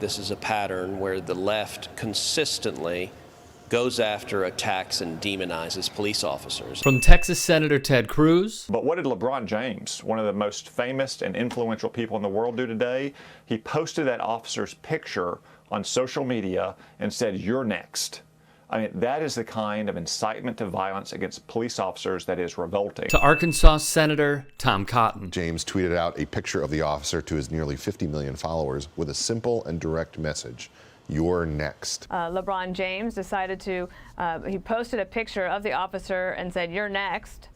This is a pattern where the left consistently goes after, attacks, and demonizes police officers. From Texas Senator Ted Cruz. But what did LeBron James, one of the most famous and influential people in the world, do today? He posted that officer's picture on social media and said, "You're next." I mean, that is the kind of incitement to violence against police officers that is revolting. To Arkansas Senator Tom Cotton. James tweeted out a picture of the officer to his nearly 50 million followers with a simple and direct message: "You're next." LeBron James decided to, he posted a picture of the officer and said, "You're next,"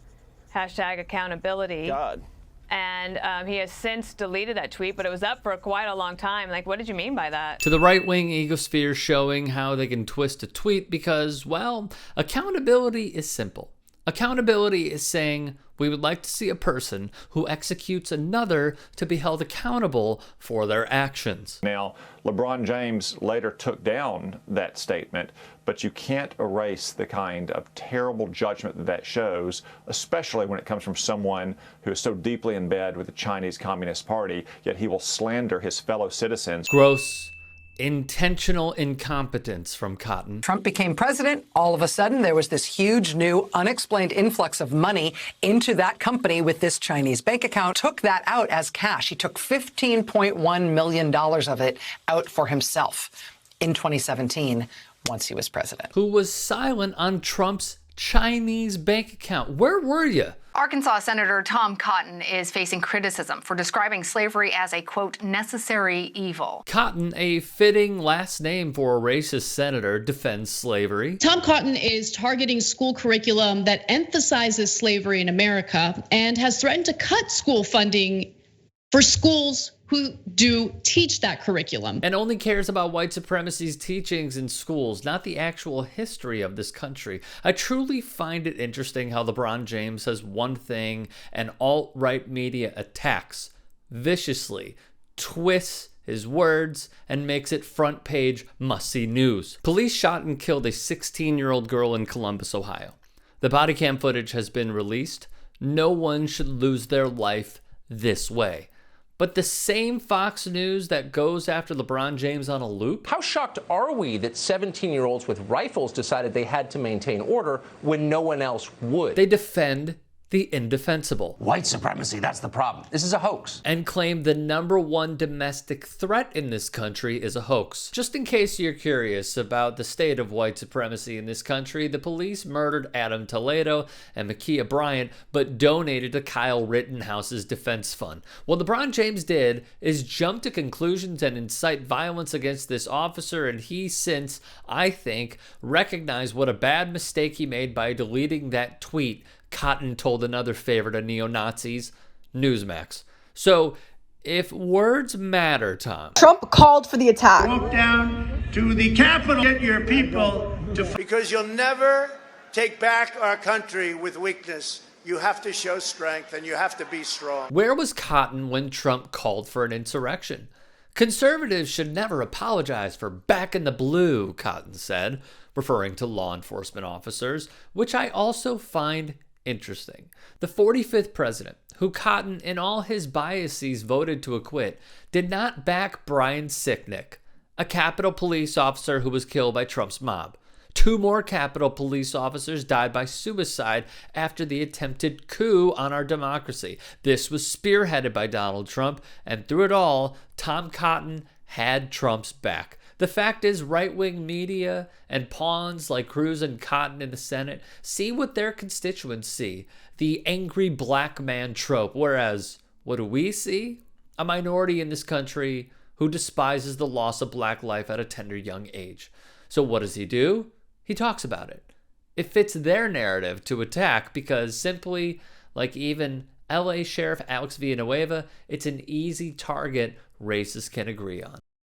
hashtag accountability. God. And he has since deleted that tweet, but it was up for quite a long time. Like, what did you mean by that? To the right-wing egosphere showing how they can twist a tweet because, well, accountability is simple. Accountability is saying we would like to see a person who executes another to be held accountable for their actions. Now, LeBron James later took down that statement, but you can't erase the kind of terrible judgment that that shows, especially when it comes from someone who is so deeply in bed with the Chinese Communist Party, yet he will slander his fellow citizens. Gross, intentional incompetence from Cotton. Trump became president. All of a sudden, there was this huge new unexplained influx of money into that company with this Chinese bank account. Took that out as cash. He took $15.1 million of it out for himself in 2017 once he was president. Who was silent on Trump's Chinese bank account. Where were you? Arkansas Senator Tom Cotton is facing criticism for describing slavery as a, quote, necessary evil. Cotton, a fitting last name for a racist senator, defends slavery. Tom Cotton is targeting school curriculum that emphasizes slavery in America and has threatened to cut school funding for schools who do teach that curriculum. And only cares about white supremacy's teachings in schools, not the actual history of this country. I truly find it interesting how LeBron James says one thing and alt-right media attacks viciously, twists his words, and makes it front page must-see news. Police shot and killed a 16-year-old girl in Columbus, Ohio. The body cam footage has been released. No one should lose their life this way. But the same Fox News that goes after LeBron James on a loop? How shocked are we that 17-year-olds with rifles decided they had to maintain order when no one else would? They defend the indefensible. White supremacy, that's the problem. This is a hoax. And claim the #1 domestic threat in this country is a hoax. Just in case you're curious about the state of white supremacy in this country, the police murdered Adam Toledo and Ma'Khia Bryant, but donated to Kyle Rittenhouse's defense fund. What LeBron James did is jump to conclusions and incite violence against this officer, and he since, I think, recognized what a bad mistake he made by deleting that tweet. Cotton told another favorite of neo-Nazis, Newsmax. So, if words matter, Tom. Trump called for the attack. Walk down to the Capitol, get your people to... Because you'll never take back our country with weakness. You have to show strength and you have to be strong. Where was Cotton when Trump called for an insurrection? Conservatives should never apologize for back in the blue, Cotton said, referring to law enforcement officers, which I also find interesting. The 45th president, who Cotton, in all his biases, voted to acquit, did not back Brian Sicknick, a Capitol police officer who was killed by Trump's mob. 2 more Capitol police officers died by suicide after the attempted coup on our democracy. This was spearheaded by Donald Trump, and through it all, Tom Cotton had Trump's back. The fact is, right-wing media and pawns like Cruz and Cotton in the Senate see what their constituents see, the angry black man trope, whereas what do we see? A minority in this country who despises the loss of black life at a tender young age. So what does he do? He talks about it. It fits their narrative to attack because simply, like even LA Sheriff Alex Villanueva, it's an easy target racists can agree on.